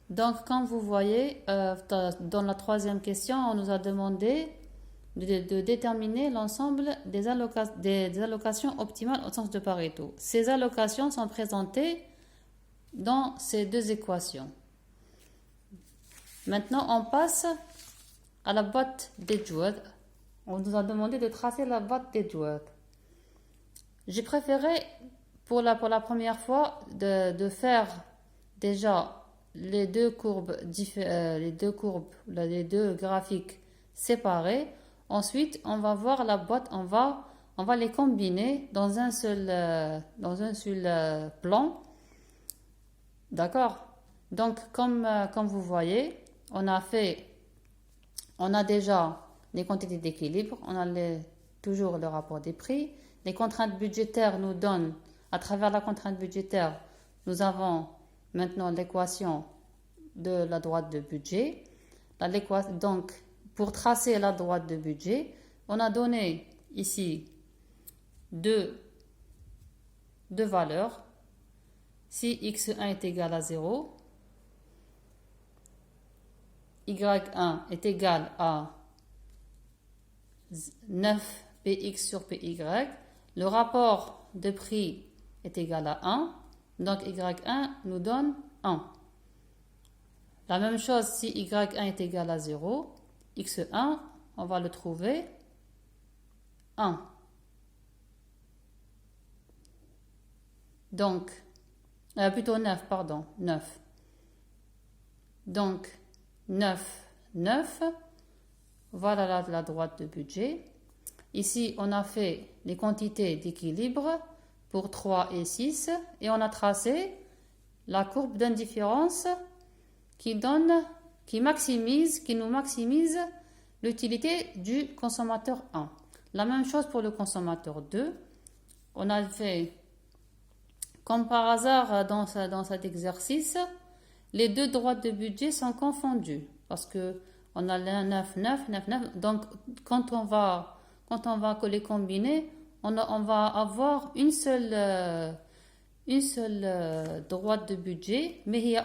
Donc, comme vous voyez, dans la troisième question, on nous a demandé de déterminer l'ensemble des allocations optimales au sens de Pareto. Ces allocations sont présentées dans ces deux équations. Maintenant, on passe à la boîte d'Edgeworth. On nous a demandé de tracer la boîte d'Edgeworth. J'ai préféré, pour la première fois, de faire déjà les deux courbes, les deux graphiques séparés. Ensuite, on va voir la boîte, on va les combiner dans un seul plan. D'accord? Donc, comme vous voyez, on a déjà les quantités d'équilibre, toujours le rapport des prix. Les contraintes budgétaires nous donnent, à travers la contrainte budgétaire, nous avons maintenant l'équation de la droite de budget. Donc, pour tracer la droite de budget, on a donné ici deux valeurs. Si x1 est égal à 0, y1 est égal à 9 px sur py, le rapport de prix est égal à 1, donc y1 nous donne 1. La même chose si y1 est égal à 0, x1, on va le trouver 1. Donc, plutôt 9, pardon, 9. Donc, 9, 9, voilà la droite de budget. Ici, on a fait les quantités d'équilibre pour 3 et 6 et on a tracé la courbe d'indifférence qui nous maximise l'utilité du consommateur 1. La même chose pour le consommateur 2. On a fait, comme par hasard dans cet exercice, les deux droites de budget sont confondues parce que on a le 9, 9, 9, 9. Donc, quand on va les combiner, on va avoir une seule droite de budget, mais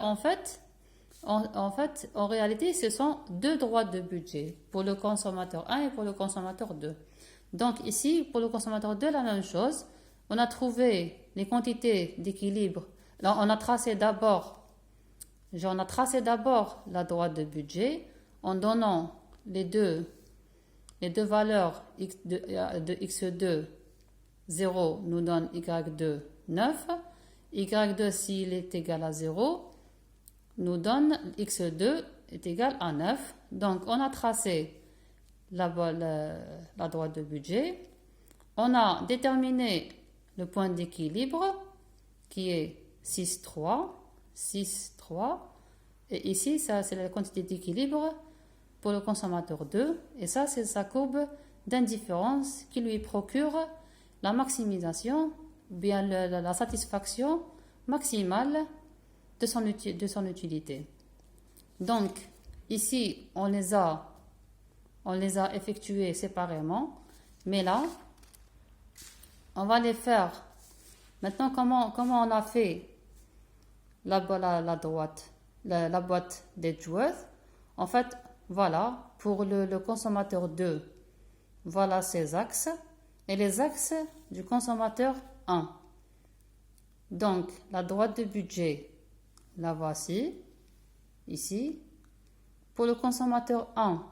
en réalité, ce sont deux droites de budget pour le consommateur 1 et pour le consommateur 2. Donc ici, pour le consommateur 2, la même chose. On a trouvé les quantités d'équilibre. On a tracé d'abord la droite de budget en donnant les deux valeurs de x2, 0 nous donne y2, 9. y2, s'il est égal à 0, nous donne x2 est égal à 9. Donc, on a tracé la droite de budget. On a déterminé le point d'équilibre qui est 6, 3. 6, 3. Et ici, ça, c'est la quantité d'équilibre pour le consommateur 2. Et ça, c'est sa courbe d'indifférence qui lui procure la maximisation, bien la satisfaction maximale de son utilité. Donc, ici, on les a effectués séparément. Mais là, on va les faire. Maintenant, comment on a fait la boîte d'Edgeworth? En fait, voilà, pour le consommateur 2, voilà ses axes et les axes du consommateur 1. Donc, la droite de budget, la voici, ici. Pour le consommateur 1,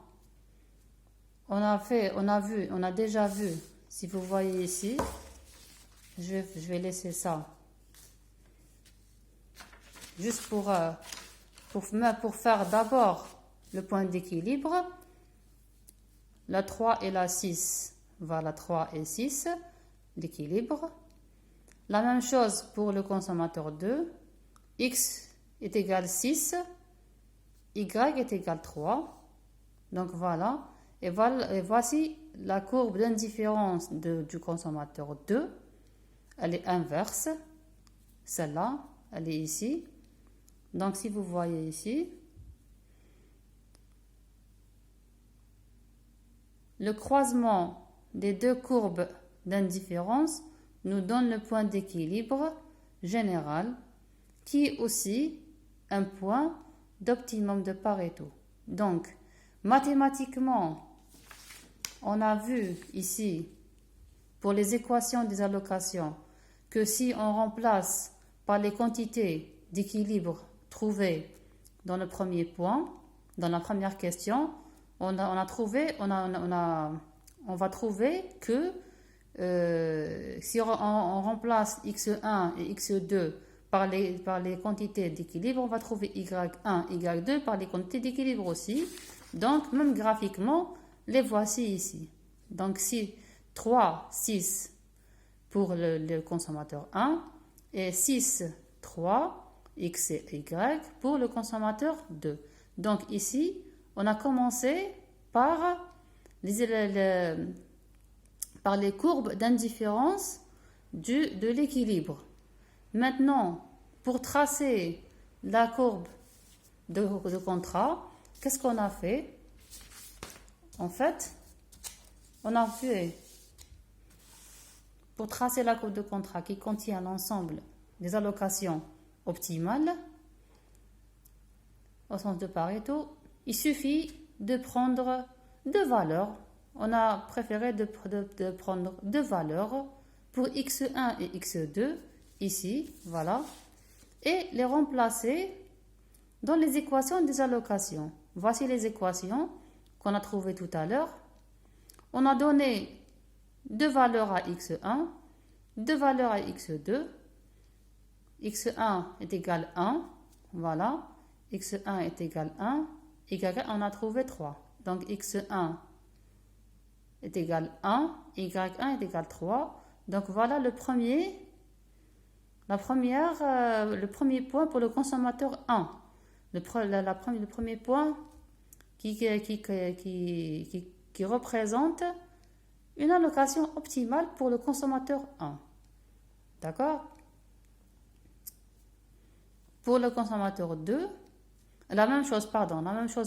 on a déjà vu, si vous voyez ici, je vais laisser ça, juste pour faire d'abord le point d'équilibre, la 3 et la 6, voilà 3 et 6, l'équilibre. La même chose pour le consommateur 2, x est égal 6, y est égal 3, donc voilà, et voici la courbe d'indifférence du consommateur 2, elle est inverse, celle-là, elle est ici. Donc si vous voyez ici, le croisement des deux courbes d'indifférence nous donne le point d'équilibre général qui est aussi un point d'optimum de Pareto. Donc, mathématiquement, on a vu ici, pour les équations des allocations, que si on remplace par les quantités d'équilibre trouvées dans le premier point, dans la première question, on va trouver que si on remplace x1 et x2 par les quantités d'équilibre, on va trouver y1, y2 par les quantités d'équilibre aussi. Donc, même graphiquement, les voici ici. Donc, si 3, 6 pour le consommateur 1 et 6, 3, x et y pour le consommateur 2. Donc, ici, on a commencé par les courbes d'indifférence de l'équilibre. Maintenant, pour tracer la courbe de contrat, qu'est-ce qu'on a fait? En fait, on a fait, pour tracer la courbe de contrat qui contient l'ensemble des allocations optimales, au sens de Pareto, il suffit de prendre deux valeurs. On a préféré de prendre deux valeurs pour x1 et x2, ici, voilà, et les remplacer dans les équations des allocations. Voici les équations qu'on a trouvées tout à l'heure. On a donné deux valeurs à x1, deux valeurs à x2. x1 est égal à 1, voilà, x1 est égal à 1, y1 on a trouvé 3. Donc x1 est égal à 1, y1 est égal à 3. Donc voilà le premier point pour le consommateur 1. Le premier point qui représente une allocation optimale pour le consommateur 1. D'accord? Pour le consommateur 2, la même chose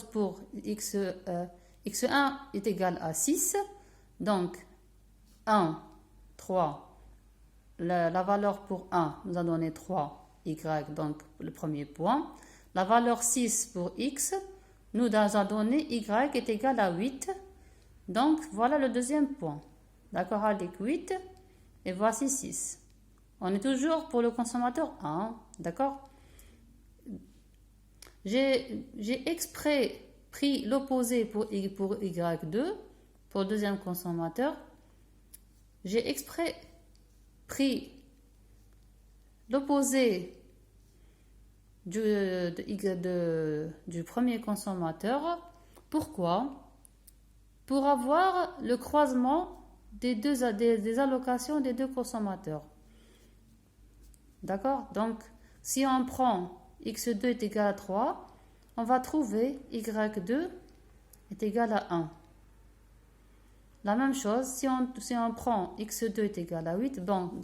pour x1 est égal à 6. Donc, 1, 3. La valeur pour 1 nous a donné 3, y, donc le premier point. La valeur 6 pour x nous a donné y est égal à 8. Donc, voilà le deuxième point. D'accord, avec 8. Et voici 6. On est toujours pour le consommateur 1. D'accord? J'ai exprès pris l'opposé pour y2, pour le deuxième consommateur. J'ai exprès pris l'opposé du premier consommateur. Pourquoi? Pour avoir le croisement des allocations des deux consommateurs. D'accord? Donc, si on prend x2 est égal à 3, on va trouver y2 est égal à 1. La même chose, si on prend x2 est égal à 8, donc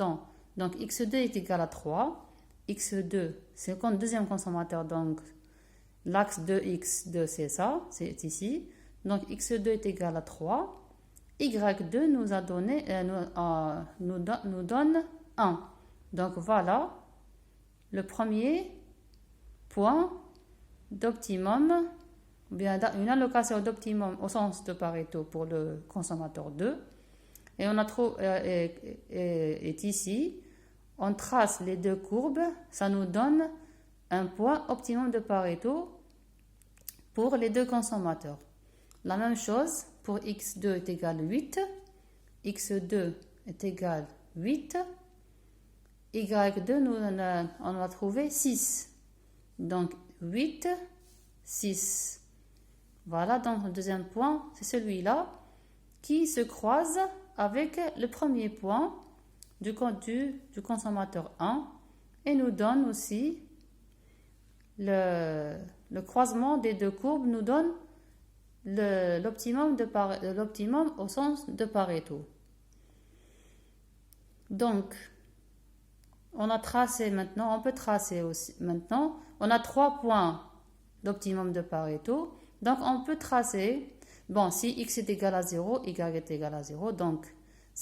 x2 est égal à 3, x2 c'est le deuxième consommateur, donc l'axe de x2 c'est ça, c'est ici, donc x2 est égal à 3, y2 nous a donné, nous donne 1. Donc voilà le premier point d'optimum, bien une allocation d'optimum au sens de Pareto pour le consommateur 2. Et on a est ici, on trace les deux courbes, ça nous donne un point optimum de Pareto pour les deux consommateurs. La même chose pour x2 est égal à 8, x2 est égal à 8, y2 on va trouver 6. Donc 8, 6. Voilà, donc le deuxième point, c'est celui-là qui se croise avec le premier point du consommateur 1 et nous donne aussi le croisement des deux courbes, nous donne l'optimum au sens de Pareto. Donc, on a tracé maintenant, on peut tracer aussi maintenant. On a 3 points d'optimum de Pareto. Donc, on peut tracer, bon, si x est égal à 0, y est égal à 0. Donc,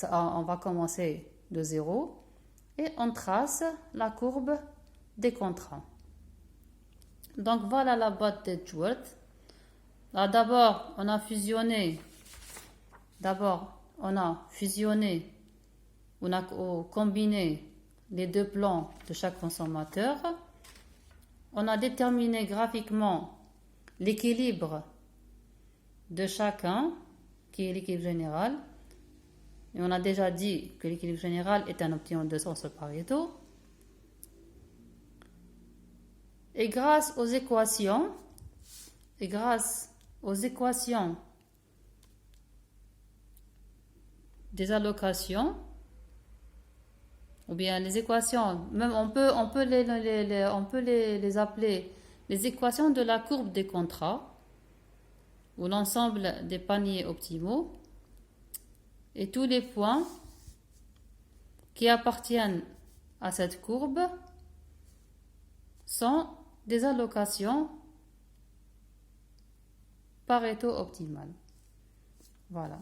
on va commencer de 0 et on trace la courbe des contrats. Donc voilà la boîte d'Edgeworth. D'abord, on a fusionné. On a combiné les deux plans de chaque consommateur. On a déterminé graphiquement l'équilibre de chacun, qui est l'équilibre général. Et on a déjà dit que l'équilibre général est un optimum de sens Pareto. Et grâce aux équations des allocations, ou bien les équations, même on peut les appeler les équations de la courbe des contrats, ou l'ensemble des paniers optimaux, et tous les points qui appartiennent à cette courbe sont des allocations Pareto optimales. Voilà.